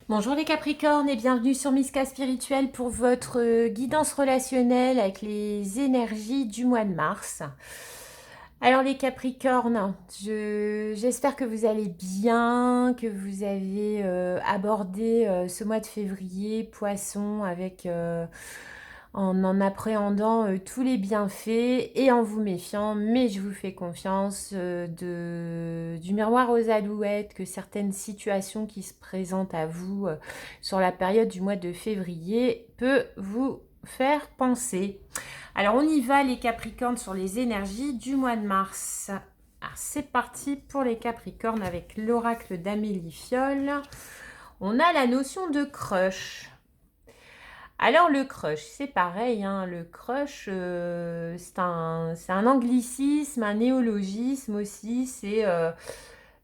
Bonjour les Capricornes et bienvenue sur Miska Spirituel pour votre guidance relationnelle avec les énergies du mois de mars. Alors les Capricornes, j'espère que vous allez bien, que vous avez abordé ce mois de février, Poisson, avec en appréhendant tous les bienfaits et en vous méfiant, mais je vous fais confiance du miroir aux alouettes, que certaines situations qui se présentent à vous sur la période du mois de février peut vous faire penser. Alors on y va les Capricornes sur les énergies du mois de mars. Alors c'est parti pour les Capricornes avec l'oracle d'Amélie Fiole. On a la notion de crush. Alors le crush, c'est pareil, hein, le crush, c'est un anglicisme, un néologisme aussi, c'est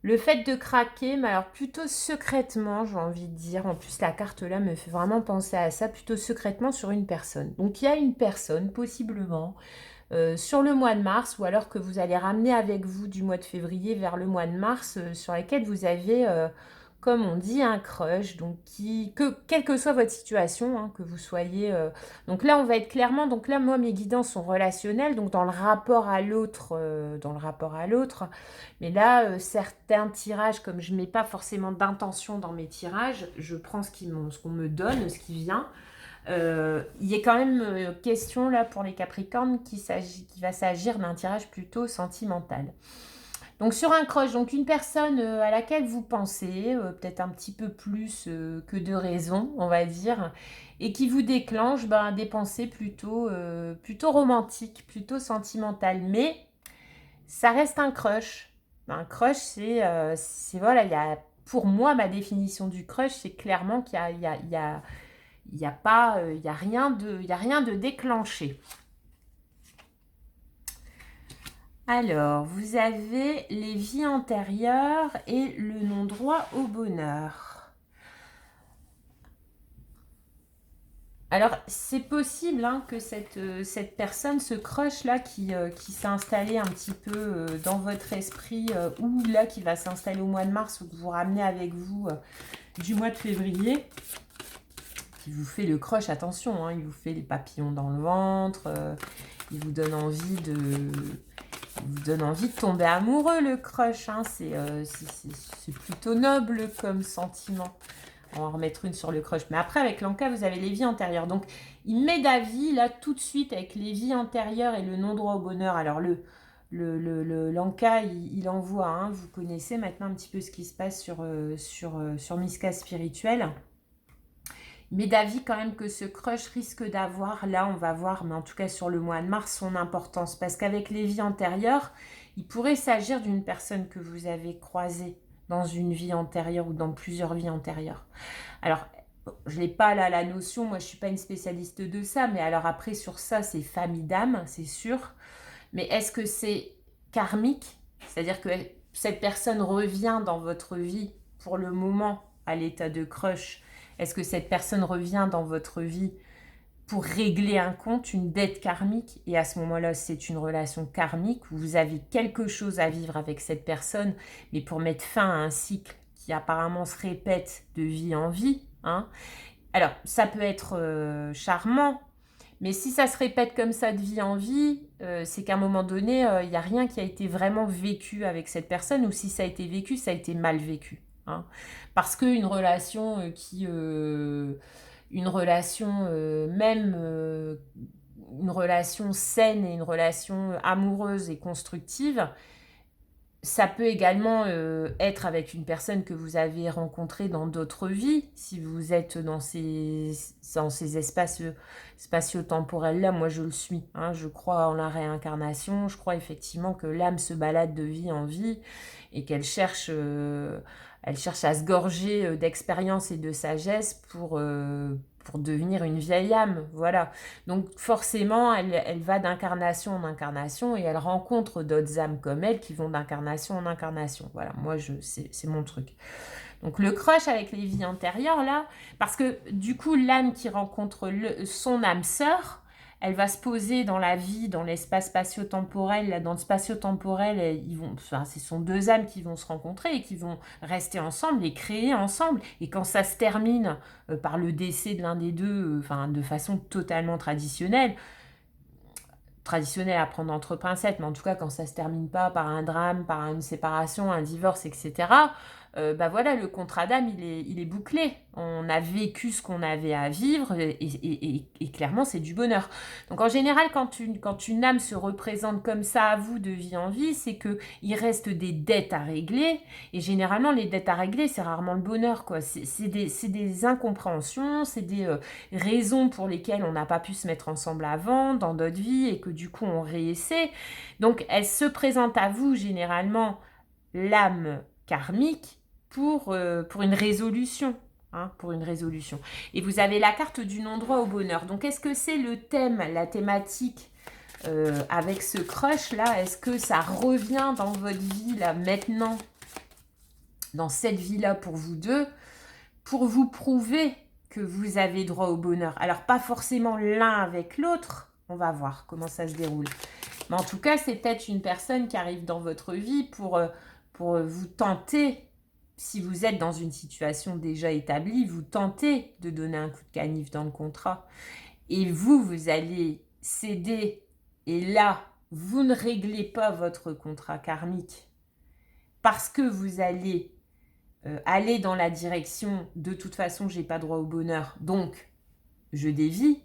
le fait de craquer, mais alors plutôt secrètement, j'ai envie de dire. En plus, la carte là me fait vraiment penser à ça, plutôt secrètement sur une personne. Donc il y a une personne, possiblement, sur le mois de mars, ou alors que vous allez ramener avec vous du mois de février vers le mois de mars, sur laquelle vous avez, comme on dit, un crush, donc quelle que soit votre situation, hein, que vous soyez... donc là, on va être clairement... Donc là, moi, mes guidances sont relationnelles, donc dans le rapport à l'autre, mais là, certains tirages, comme je ne mets pas forcément d'intention dans mes tirages, je prends ce qu'on me donne, ce qui vient. Il y a quand même question là pour les Capricornes qui va s'agir d'un tirage plutôt sentimental. Donc sur un crush, donc une personne à laquelle vous pensez, peut-être un petit peu plus que de raison, on va dire, et qui vous déclenche des pensées plutôt romantiques, plutôt sentimentales. Mais ça reste un crush. Un crush, voilà, pour moi, ma définition du crush, c'est clairement qu'il y a pas, il y a rien de déclenché. Alors, vous avez les vies antérieures et le non-droit au bonheur. Alors, c'est possible que cette personne, ce crush-là qui s'est installé un petit peu dans votre esprit, ou là qui va s'installer au mois de mars, ou que vous ramenez avec vous du mois de février, qui vous fait le crush, attention, il vous fait les papillons dans le ventre, il vous donne envie de tomber amoureux, le crush. C'est plutôt noble comme sentiment. On va en remettre une sur le crush. Mais après, avec l'Anka, vous avez les vies antérieures. Donc, il met d'avis, là, tout de suite, avec les vies antérieures et le non-droit au bonheur. Alors, l'Anka, il envoie. Vous connaissez maintenant un petit peu ce qui se passe sur Miska Spirituel. Mais d'avis quand même que ce crush risque d'avoir, là on va voir, mais en tout cas sur le mois de mars, son importance. Parce qu'avec les vies antérieures, il pourrait s'agir d'une personne que vous avez croisée dans une vie antérieure ou dans plusieurs vies antérieures. Alors, je n'ai pas là la notion, moi je ne suis pas une spécialiste de ça, mais alors après sur ça, c'est famille d'âme, c'est sûr. Mais est-ce que c'est karmique? C'est-à-dire que cette personne revient dans votre vie pour le moment à l'état de crush. Est-ce que cette personne revient dans votre vie pour régler un compte, une dette karmique? Et à ce moment-là, c'est une relation karmique où vous avez quelque chose à vivre avec cette personne, mais pour mettre fin à un cycle qui apparemment se répète de vie en vie. Alors, ça peut être charmant, mais si ça se répète comme ça de vie en vie, c'est qu'à un moment donné, il n'y a rien qui a été vraiment vécu avec cette personne, ou si ça a été vécu, ça a été mal vécu. Parce qu'une relation une relation saine et une relation amoureuse et constructive, ça peut également être avec une personne que vous avez rencontrée dans d'autres vies, si vous êtes dans ces espaces spatio-temporels-là. Moi, je le suis. Je crois en la réincarnation. Je crois effectivement que l'âme se balade de vie en vie et qu'elle cherche à se gorger d'expérience et de sagesse pour devenir une vieille âme, voilà. Donc forcément, elle va d'incarnation en incarnation et elle rencontre d'autres âmes comme elle qui vont d'incarnation en incarnation. Voilà, moi, c'est mon truc. Donc le crush avec les vies antérieures, là, parce que du coup, l'âme qui rencontre son âme sœur, elle va se poser dans la vie, dans l'espace spatio-temporel. Là, dans le spatio-temporel, ce sont deux âmes qui vont se rencontrer et qui vont rester ensemble et créer ensemble. Et quand ça se termine par le décès de l'un des deux, de façon totalement traditionnelle à prendre entre pincettes, mais en tout cas quand ça se termine pas par un drame, par une séparation, un divorce, etc., voilà, le contrat d'âme, il est bouclé. On a vécu ce qu'on avait à vivre et clairement, c'est du bonheur. Donc en général, quand une âme se représente comme ça à vous de vie en vie, c'est qu'il reste des dettes à régler. Et généralement, les dettes à régler, c'est rarement le bonheur, quoi. C'est des incompréhensions, c'est des raisons pour lesquelles on n'a pas pu se mettre ensemble avant, dans d'autres vies, et que du coup, on réessaie. Donc, elle se présente à vous, généralement, l'âme karmique, pour une résolution. Pour une résolution. Et vous avez la carte du non-droit au bonheur. Donc, est-ce que c'est le thème, la thématique avec ce crush-là? Est-ce que ça revient dans votre vie, là, maintenant, dans cette vie-là pour vous deux, pour vous prouver que vous avez droit au bonheur? Alors, pas forcément l'un avec l'autre. On va voir comment ça se déroule. Mais en tout cas, c'est peut-être une personne qui arrive dans votre vie pour vous tenter, si vous êtes dans une situation déjà établie, vous tentez de donner un coup de canif dans le contrat. Et vous allez céder. Et là, vous ne réglez pas votre contrat karmique parce que vous allez aller dans la direction « de toute façon, j'ai pas droit au bonheur, donc je dévie ».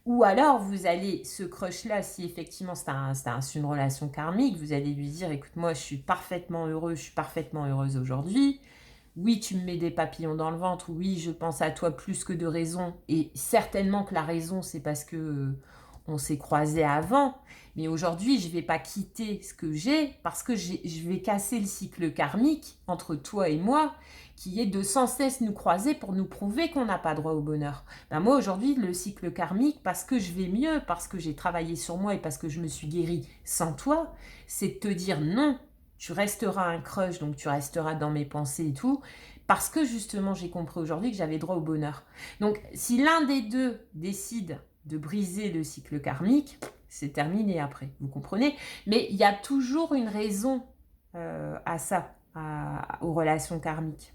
Ou alors, vous allez, ce crush-là, si effectivement c'est une relation karmique, vous allez lui dire « Écoute, moi, je suis parfaitement heureux, je suis parfaitement heureuse aujourd'hui. Oui, tu me mets des papillons dans le ventre. Oui, je pense à toi plus que de raison. Et certainement que la raison, c'est parce que on s'est croisés avant. Mais aujourd'hui, je ne vais pas quitter ce que j'ai parce que je vais casser le cycle karmique entre toi et moi, qui est de sans cesse nous croiser pour nous prouver qu'on n'a pas droit au bonheur. Moi, aujourd'hui, le cycle karmique, parce que je vais mieux, parce que j'ai travaillé sur moi et parce que je me suis guérie sans toi, c'est de te dire non, tu resteras un crush, donc tu resteras dans mes pensées et tout, parce que justement, j'ai compris aujourd'hui que j'avais droit au bonheur. Donc, si l'un des deux décide de briser le cycle karmique, c'est terminé après, vous comprenez? Mais il y a toujours une raison à ça, aux relations karmiques.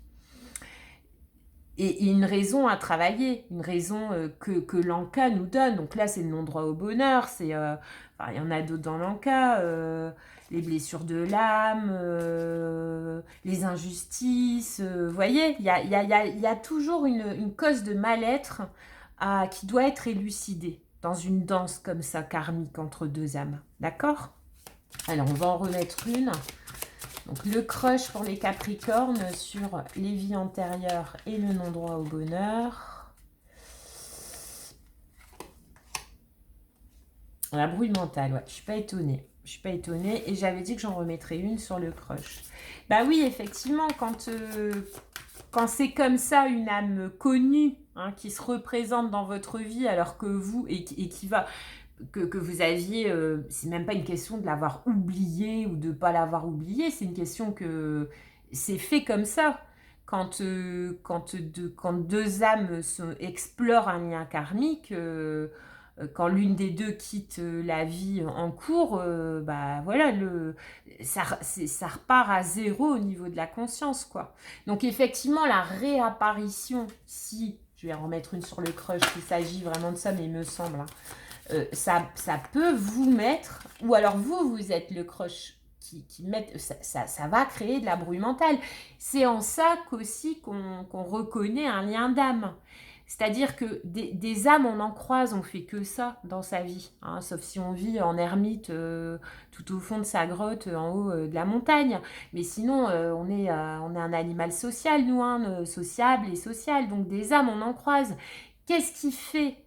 Et une raison à travailler, une raison que l'Anka nous donne. Donc là, c'est le non-droit au bonheur, il y en a d'autres dans l'Anka, les blessures de l'âme, les injustices, vous voyez, il y a toujours une cause de mal-être qui doit être élucidée dans une danse comme ça, karmique, entre deux âmes. D'accord? Alors, on va en remettre une. Donc, le crush pour les Capricornes sur les vies antérieures et le non-droit au bonheur. La brouille mentale, ouais, je suis pas étonnée. Je suis pas étonnée. Et j'avais dit que j'en remettrais une sur le crush. Bah oui, effectivement, quand c'est comme ça, une âme connue qui se représente dans votre vie, alors que vous, et qui va... Que vous aviez, c'est même pas une question de l'avoir oublié ou de pas l'avoir oublié, c'est une question que c'est fait comme ça. Quand deux âmes explorent un lien karmique, quand l'une des deux quitte la vie en cours, voilà, ça repart à zéro au niveau de la conscience, quoi. Donc effectivement, la réapparition, si, je vais en remettre une sur le crush, il s'agit vraiment de ça, mais il me semble, ça peut vous mettre, ou alors vous êtes le crush qui met, ça va créer de la brouille mentale. C'est en ça qu'aussi qu'on reconnaît un lien d'âme. C'est-à-dire que des âmes, on en croise, on fait que ça dans sa vie, sauf si on vit en ermite tout au fond de sa grotte en haut de la montagne. Mais sinon, on est un animal social, nous, sociable et social. Donc des âmes, on en croise. Qu'est-ce qui fait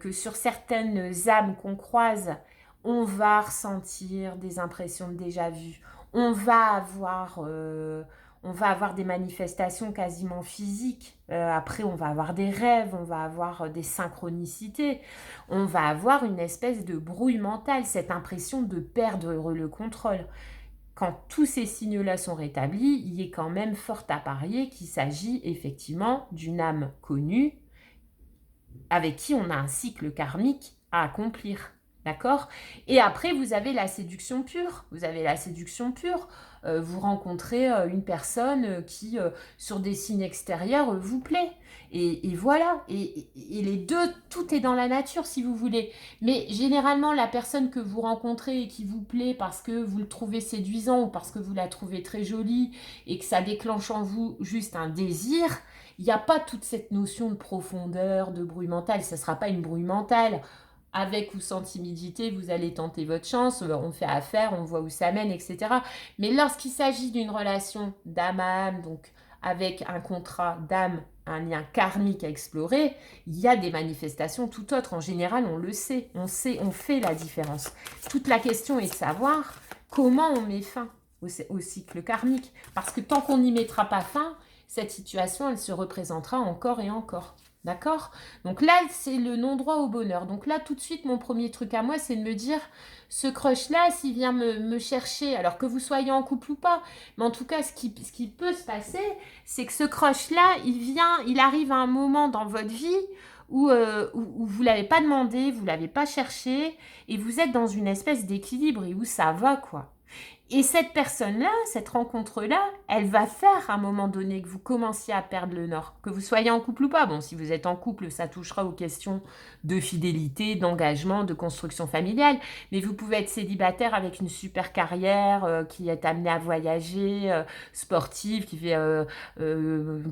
que sur certaines âmes qu'on croise, on va ressentir des impressions de déjà-vu, on va avoir des manifestations quasiment physiques, après on va avoir des rêves, on va avoir des synchronicités, on va avoir une espèce de brouille mentale, cette impression de perdre le contrôle. Quand tous ces signes-là sont rétablis, il est quand même fort à parier qu'il s'agit effectivement d'une âme connue, avec qui on a un cycle karmique à accomplir. D'accord? Et après, vous avez la séduction pure. Vous avez la séduction pure. Vous rencontrez une personne qui, sur des signes extérieurs, vous plaît. Et voilà. Et les deux, tout est dans la nature, si vous voulez. Mais généralement, la personne que vous rencontrez et qui vous plaît parce que vous le trouvez séduisant ou parce que vous la trouvez très jolie et que ça déclenche en vous juste un désir, il n'y a pas toute cette notion de profondeur, de bruit mental. Ça ne sera pas une bruit mentale. Avec ou sans timidité, vous allez tenter votre chance, on fait affaire, on voit où ça mène, etc. Mais lorsqu'il s'agit d'une relation d'âme à âme, donc avec un contrat d'âme, un lien karmique à explorer, il y a des manifestations tout autres. En général, on le sait, on fait la différence. Toute la question est de savoir comment on met fin au cycle karmique. Parce que tant qu'on n'y mettra pas fin, cette situation, elle se représentera encore et encore. D'accord? Donc là, c'est le non-droit au bonheur. Donc là, tout de suite, mon premier truc à moi, c'est de me dire, ce crush-là, s'il vient me chercher, alors que vous soyez en couple ou pas, mais en tout cas, ce qui peut se passer, c'est que ce crush-là, il arrive à un moment dans votre vie où vous ne l'avez pas demandé, vous ne l'avez pas cherché, et vous êtes dans une espèce d'équilibre et où ça va, quoi. Et cette personne-là, cette rencontre-là, elle va faire à un moment donné que vous commenciez à perdre le nord. Que vous soyez en couple ou pas. Bon, si vous êtes en couple, ça touchera aux questions de fidélité, d'engagement, de construction familiale. Mais vous pouvez être célibataire avec une super carrière, qui est amené à voyager, sportive, qui fait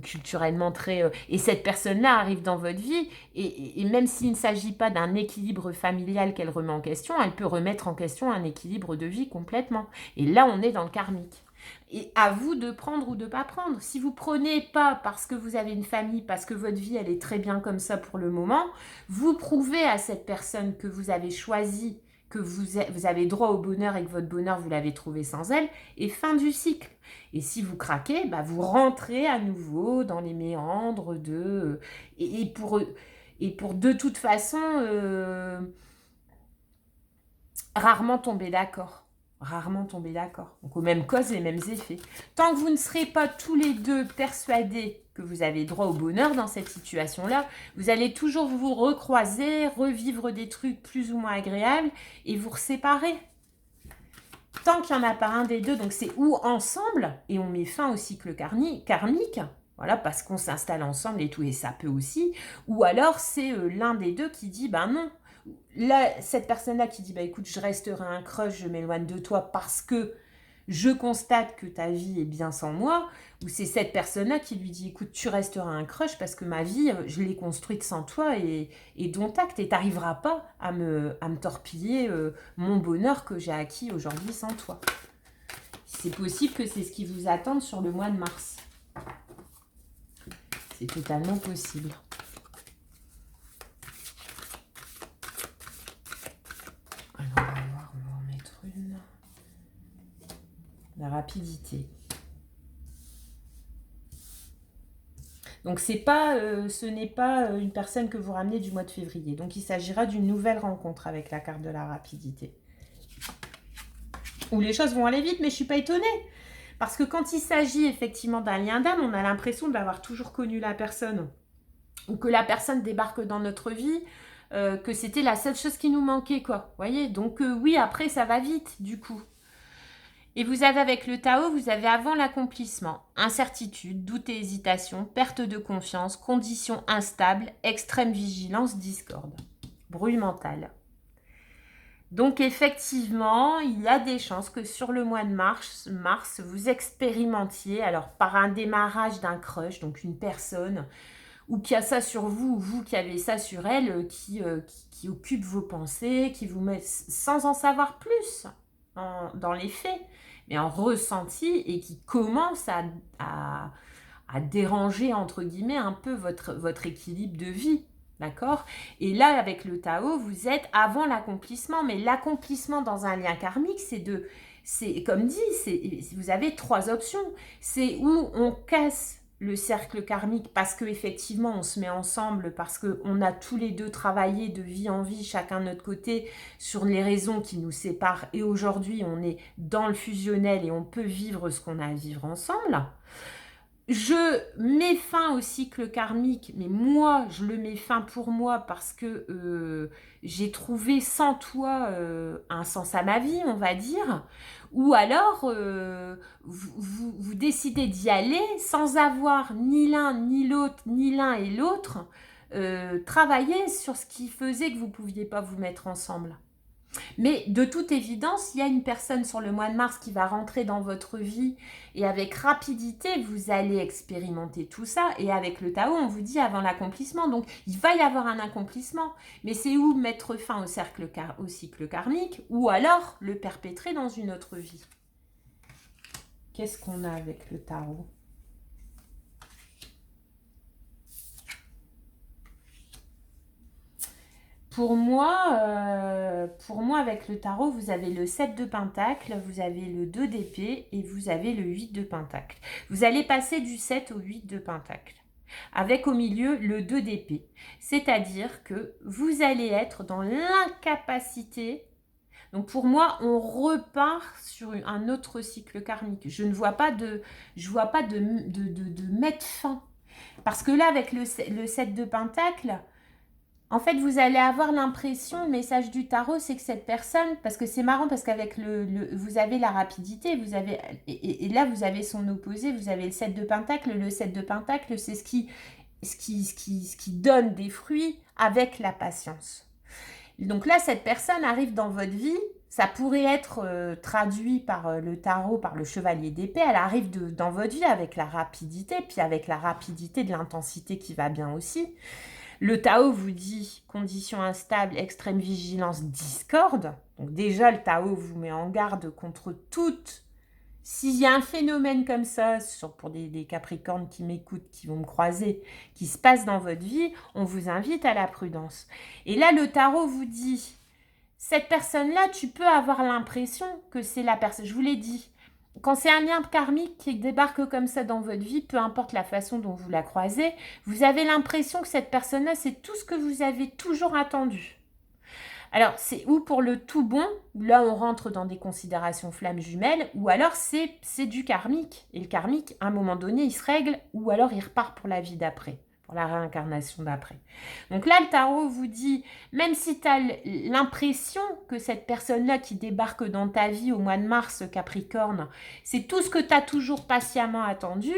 culturellement très... et cette personne-là arrive dans votre vie. Et même s'il ne s'agit pas d'un équilibre familial qu'elle remet en question, elle peut remettre en question un équilibre de vie complètement. Et là, on est dans le karmique. Et à vous de prendre ou de ne pas prendre. Si vous prenez pas parce que vous avez une famille, parce que votre vie, elle est très bien comme ça pour le moment, vous prouvez à cette personne que vous avez choisi, que vous avez droit au bonheur et que votre bonheur, vous l'avez trouvé sans elle, et fin du cycle. Et si vous craquez, bah, vous rentrez à nouveau dans les méandres de... Et pour de toute façon, rarement tomber d'accord. Rarement tomber d'accord. Donc aux mêmes causes, les mêmes effets. Tant que vous ne serez pas tous les deux persuadés que vous avez droit au bonheur dans cette situation-là, vous allez toujours vous recroiser, revivre des trucs plus ou moins agréables et vous séparer. Tant qu'il n'y en a pas un des deux, donc c'est ou ensemble, et on met fin au cycle karmique, voilà, parce qu'on s'installe ensemble et tout, et ça peut aussi, ou alors c'est l'un des deux qui dit, ben non, là, cette personne-là qui dit, bah écoute, je resterai un crush, je m'éloigne de toi parce que je constate que ta vie est bien sans moi, ou c'est cette personne-là qui lui dit, écoute, tu resteras un crush parce que ma vie, je l'ai construite sans toi et dont acte, et t'arriveras pas à me torpiller mon bonheur que j'ai acquis aujourd'hui sans toi. C'est possible que c'est ce qui vous attend sur le mois de mars. C'est totalement possible. Alors, on va voir, on va en mettre une. La rapidité. Donc, ce n'est pas une personne que vous ramenez du mois de février. Donc, il s'agira d'une nouvelle rencontre avec la carte de la rapidité. Où les choses vont aller vite, mais je ne suis pas étonnée. Parce que quand il s'agit effectivement d'un lien d'âme, on a l'impression d'avoir toujours connu la personne. Ou que la personne débarque dans notre vie, que c'était la seule chose qui nous manquait, quoi. Vous voyez? Donc, oui, après, ça va vite, du coup. Et vous avez avec le Tao, vous avez avant l'accomplissement, incertitude, doute et hésitation, perte de confiance, conditions instables, extrême vigilance, discorde, bruit mental. Donc effectivement, il y a des chances que sur le mois de mars, vous expérimentiez, alors par un démarrage d'un crush, donc une personne, ou qui a ça sur vous, ou vous qui avez ça sur elle, qui occupe vos pensées, qui vous met sans en savoir plus dans les faits, mais en ressenti, et qui commence à déranger, entre guillemets, un peu votre équilibre de vie. D'accord? Et là, avec le Tao, vous êtes avant l'accomplissement. Mais l'accomplissement dans un lien karmique, c'est comme dit, vous avez 3 options. C'est où on casse le cercle karmique parce qu'effectivement, on se met ensemble, parce qu'on a tous les deux travaillé de vie en vie, chacun de notre côté, sur les raisons qui nous séparent. Et aujourd'hui, on est dans le fusionnel et on peut vivre ce qu'on a à vivre ensemble. Je mets fin au cycle karmique, mais moi, je le mets fin pour moi parce que j'ai trouvé sans toi un sens à ma vie, on va dire. Ou alors, vous décidez d'y aller sans avoir ni l'un ni l'autre, ni l'un et l'autre, travailler sur ce qui faisait que vous ne pouviez pas vous mettre ensemble. Mais de toute évidence, il y a une personne sur le mois de mars qui va rentrer dans votre vie et avec rapidité, vous allez expérimenter tout ça. Et avec le Tao, on vous dit avant l'accomplissement. Donc, il va y avoir un accomplissement. Mais c'est où mettre fin au cycle karmique ou alors le perpétrer dans une autre vie. Qu'est-ce qu'on a avec le tarot ? Pour moi, avec le tarot, vous avez le 7 de Pentacle, vous avez le 2 d'épée et vous avez le 8 de Pentacle. Vous allez passer du 7 au 8 de Pentacle, avec au milieu le 2 d'épée. C'est-à-dire que vous allez être dans l'incapacité. Donc pour moi, on repart sur un autre cycle karmique. Je ne vois pas de mettre fin. Parce que là, avec le 7 de Pentacle, en fait, vous allez avoir l'impression, le message du tarot, c'est que cette personne, parce que c'est marrant, parce qu'avec vous avez la rapidité, vous avez, et là, vous avez son opposé, vous avez le 7 de Pentacle. Le 7 de Pentacle, c'est ce qui donne des fruits avec la patience. Donc là, cette personne arrive dans votre vie, ça pourrait être traduit par le tarot, par le chevalier d'épée, elle arrive dans votre vie avec la rapidité, puis avec la rapidité de l'intensité qui va bien aussi. Le Tao vous dit conditions instables, extrême vigilance, discorde. Donc déjà, le Tao vous met en garde contre toute. S'il y a un phénomène comme ça, pour des Capricornes qui m'écoutent, qui vont me croiser, qui se passe dans votre vie, on vous invite à la prudence. Et là, le tarot vous dit, cette personne-là, tu peux avoir l'impression que c'est la personne, je vous l'ai dit, quand c'est un lien karmique qui débarque comme ça dans votre vie, peu importe la façon dont vous la croisez, vous avez l'impression que cette personne-là, c'est tout ce que vous avez toujours attendu. Alors, c'est ou pour le tout bon, là on rentre dans des considérations flammes jumelles, ou alors c'est du karmique. Et le karmique, à un moment donné, il se règle, ou alors il repart pour la vie d'après, pour la réincarnation d'après. Donc là, le tarot vous dit, même si tu as l'impression que cette personne-là qui débarque dans ta vie au mois de mars, Capricorne, c'est tout ce que tu as toujours patiemment attendu,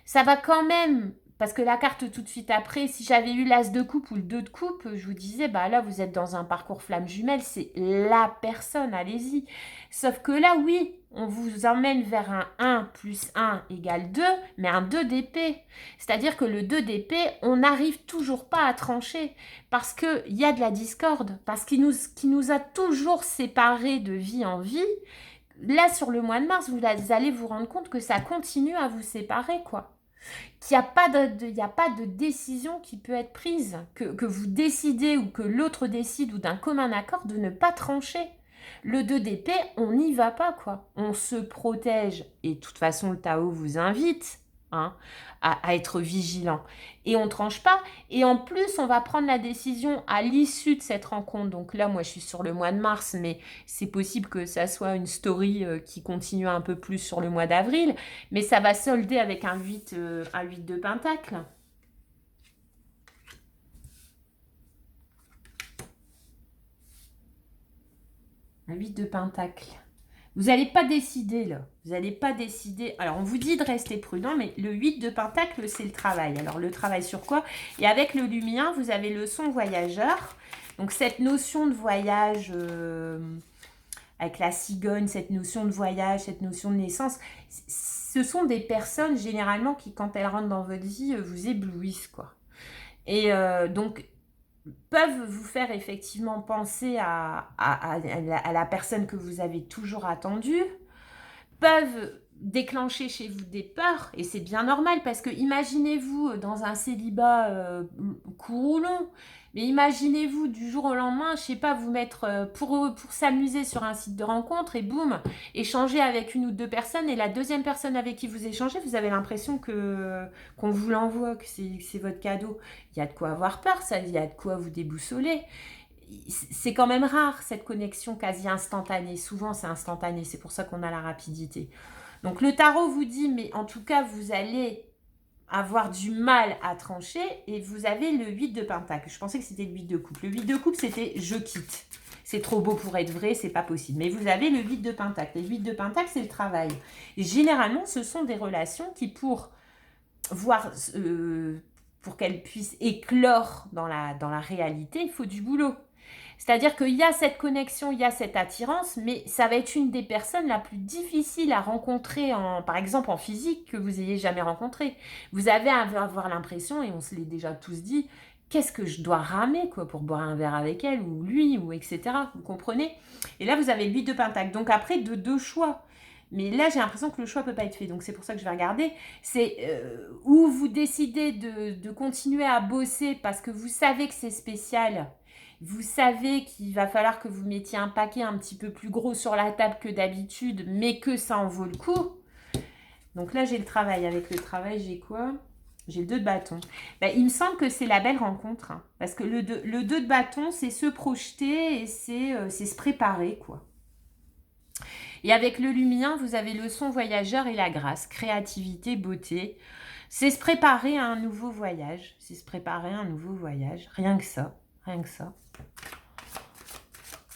ça va quand même, parce que la carte tout de suite après, si j'avais eu l'as de coupe ou le 2 de coupe, je vous disais, bah là, vous êtes dans un parcours flamme jumelle, c'est la personne, allez-y. Sauf que là, oui, on vous emmène vers un 1 plus 1 égale 2, mais un 2 d'épée. C'est-à-dire que le 2 d'épée, on n'arrive toujours pas à trancher, parce qu'il y a de la discorde, parce qu'il nous a toujours séparés de vie en vie. Là, sur le mois de mars, vous allez vous rendre compte que ça continue à vous séparer, quoi. Qu'il n'y a pas de décision qui peut être prise, que vous décidez ou que l'autre décide ou d'un commun accord de ne pas trancher. Le 2 d'épée, on n'y va pas, quoi. On se protège. Et de toute façon, le Tao vous invite à être vigilant. Et on ne tranche pas. Et en plus, on va prendre la décision à l'issue de cette rencontre. Donc là, moi, je suis sur le mois de mars, mais c'est possible que ça soit une story qui continue un peu plus sur le mois d'avril. Mais ça va solder avec un 8 de Pentacle. Un 8 de Pentacle. Vous n'allez pas décider, là. Vous n'allez pas décider. Alors, on vous dit de rester prudent, mais le 8 de Pentacle, c'est le travail. Alors, le travail sur quoi? Et avec le Lumien, vous avez le son voyageur. Donc, cette notion de voyage, avec la cigogne, cette notion de voyage, cette notion de naissance, ce sont des personnes, généralement, qui, quand elles rentrent dans votre vie, vous éblouissent, quoi. Et donc, peuvent vous faire effectivement penser à la personne que vous avez toujours attendue, peuvent déclencher chez vous des peurs, et c'est bien normal, parce que imaginez-vous dans un célibat court ou long, mais imaginez-vous du jour au lendemain, je sais pas, vous mettre pour s'amuser sur un site de rencontre, et boum, échanger avec une ou deux personnes, et la deuxième personne avec qui vous échangez, vous avez l'impression qu'on vous l'envoie, que c'est votre cadeau. Il y a de quoi avoir peur, ça, il y a de quoi vous déboussoler. C'est quand même rare, cette connexion quasi instantanée. Souvent, c'est instantané, c'est pour ça qu'on a la rapidité. Donc le tarot vous dit, mais en tout cas, vous allez avoir du mal à trancher et vous avez le 8 de pentacle. Je pensais que c'était le 8 de coupe. Le 8 de coupe, c'était je quitte. C'est trop beau pour être vrai, c'est pas possible. Mais vous avez le 8 de pentacle. Le 8 de pentacle, c'est le travail. Et généralement, ce sont des relations qui, pour qu'elles puissent éclore dans la réalité, il faut du boulot. C'est-à-dire qu'il y a cette connexion, il y a cette attirance, mais ça va être une des personnes la plus difficile à rencontrer, par exemple en physique, que vous ayez jamais rencontré. Vous avez à avoir l'impression, et on se l'est déjà tous dit, qu'est-ce que je dois ramer quoi, pour boire un verre avec elle, ou lui, ou etc. Vous comprenez? Et là, vous avez le 8 de pentacle. Donc après, de deux choix. Mais là, j'ai l'impression que le choix ne peut pas être fait. Donc, c'est pour ça que je vais regarder. C'est où vous décidez de continuer à bosser parce que vous savez que c'est spécial. Vous savez qu'il va falloir que vous mettiez un paquet un petit peu plus gros sur la table que d'habitude, mais que ça en vaut le coup. Donc là, j'ai le travail. Avec le travail, j'ai quoi? J'ai le 2 de bâton. Ben, il me semble que c'est la belle rencontre. Hein, parce que le 2 de bâton, c'est se projeter et c'est se préparer, quoi. Et avec le lumien, vous avez le son voyageur et la grâce, créativité, beauté. C'est se préparer à un nouveau voyage. C'est se préparer à un nouveau voyage. Rien que ça. Rien que ça.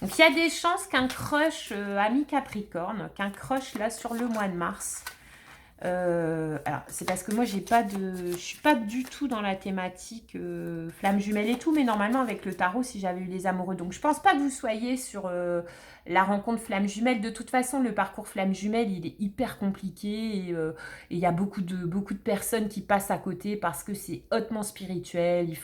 Donc, il y a des chances qu'un crush ami Capricorne, qu'un crush là sur le mois de mars. Alors, c'est parce que moi, je suis pas du tout dans la thématique flamme jumelle et tout, mais normalement, avec le tarot, si j'avais eu les amoureux. Donc, je pense pas que vous soyez sur la rencontre flamme jumelle. De toute façon, le parcours flamme jumelle, il est hyper compliqué et il y a beaucoup de personnes qui passent à côté parce que c'est hautement spirituel. Et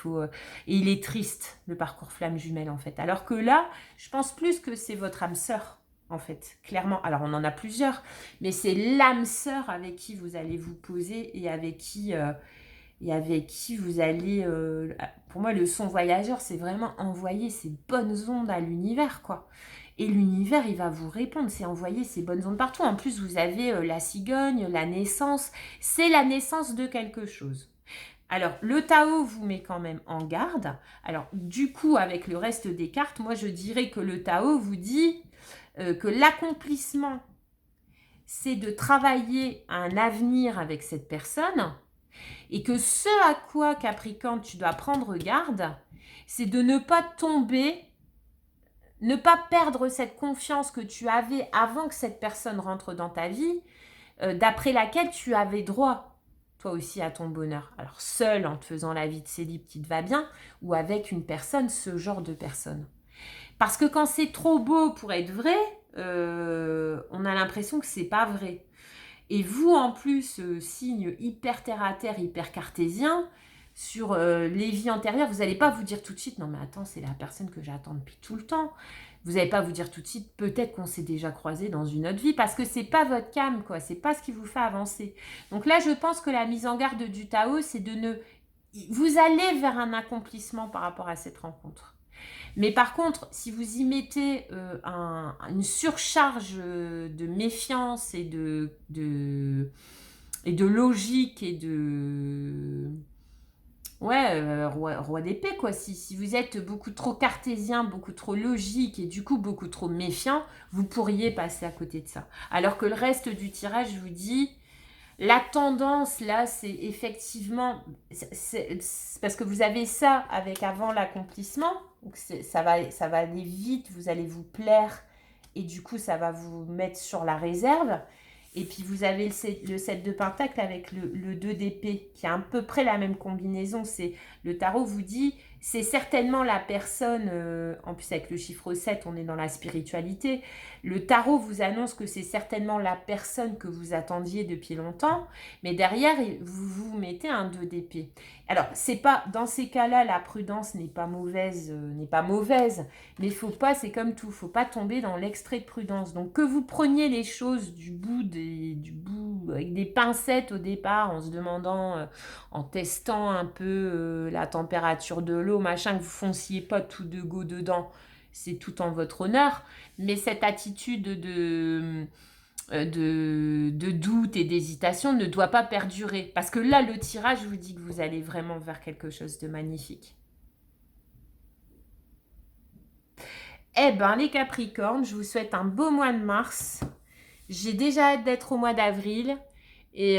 il est triste, le parcours flamme jumelle, en fait. Alors que là, je pense plus que c'est votre âme sœur. En fait, clairement. Alors, on en a plusieurs, mais c'est l'âme sœur avec qui vous allez vous poser et avec qui vous allez... pour moi, le son voyageur, c'est vraiment envoyer ces bonnes ondes à l'univers, quoi. Et l'univers, il va vous répondre, c'est envoyer ces bonnes ondes partout. En plus, vous avez la cigogne, la naissance. C'est la naissance de quelque chose. Alors, le Tao vous met quand même en garde. Alors, du coup, avec le reste des cartes, moi, je dirais que le Tao vous dit... que l'accomplissement, c'est de travailler à un avenir avec cette personne et que ce à quoi, Capricorne, tu dois prendre garde, c'est de ne pas tomber, ne pas perdre cette confiance que tu avais avant que cette personne rentre dans ta vie, d'après laquelle tu avais droit, toi aussi, à ton bonheur. Alors, seul, en te faisant la vie de célib qui te va bien, ou avec une personne, ce genre de personne. Parce que quand c'est trop beau pour être vrai, on a l'impression que c'est pas vrai. Et vous, en plus, signe hyper terre-à-terre, hyper cartésien, sur les vies antérieures, vous n'allez pas vous dire tout de suite, non mais attends, c'est la personne que j'attends depuis tout le temps. Vous n'allez pas vous dire tout de suite, peut-être qu'on s'est déjà croisé dans une autre vie, parce que c'est pas votre cam, quoi. C'est pas ce qui vous fait avancer. Donc là, je pense que la mise en garde du Tao, c'est de ne... Vous allez vers un accomplissement par rapport à cette rencontre. Mais par contre, si vous y mettez une surcharge de méfiance et de logique et de... Ouais, roi d'épée, quoi. Si vous êtes beaucoup trop cartésien, beaucoup trop logique et du coup beaucoup trop méfiant, vous pourriez passer à côté de ça. Alors que le reste du tirage vous dit... La tendance, là, c'est effectivement... C'est parce que vous avez ça avec avant l'accomplissement. Donc ça va aller vite, vous allez vous plaire. Et du coup, ça va vous mettre sur la réserve. Et puis, vous avez le 7 de pentacle avec le 2 d'épée, qui a à peu près la même combinaison. Le tarot vous dit... C'est certainement la personne, en plus avec le chiffre 7, on est dans la spiritualité. Le tarot vous annonce que c'est certainement la personne que vous attendiez depuis longtemps, mais derrière, vous mettez un 2 d'épée. Alors, c'est pas, dans ces cas-là, la prudence n'est pas mauvaise, mais faut pas, c'est comme tout, faut pas tomber dans l'extrait de prudence. Donc, que vous preniez les choses du bout, avec des pincettes au départ, en se demandant, en testant un peu la température de l'eau, machin, que vous fonciez pas tout de go dedans, c'est tout en votre honneur. Mais cette attitude de doute et d'hésitation ne doit pas perdurer. Parce que là, le tirage vous dit que vous allez vraiment vers quelque chose de magnifique. Eh ben, les Capricornes, je vous souhaite un beau mois de mars. J'ai déjà hâte d'être au mois d'avril et,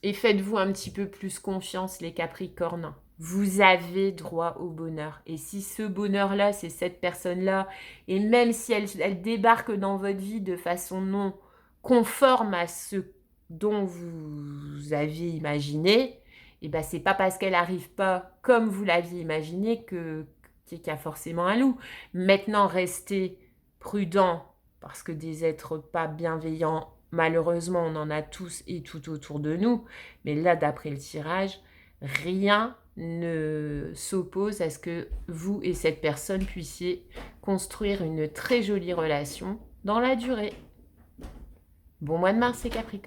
et faites-vous un petit peu plus confiance, les Capricornes. Vous avez droit au bonheur. Et si ce bonheur-là, c'est cette personne-là, et même si elle débarque dans votre vie de façon non conforme à ce dont vous aviez imaginé, et ben c'est pas parce qu'elle n'arrive pas comme vous l'aviez imaginé qu'il y a forcément un loup. Maintenant, restez prudent parce que des êtres pas bienveillants, malheureusement, on en a tous et tout autour de nous. Mais là, d'après le tirage, rien ne s'oppose à ce que vous et cette personne puissiez construire une très jolie relation dans la durée. Bon mois de mars, c'est Capricorne.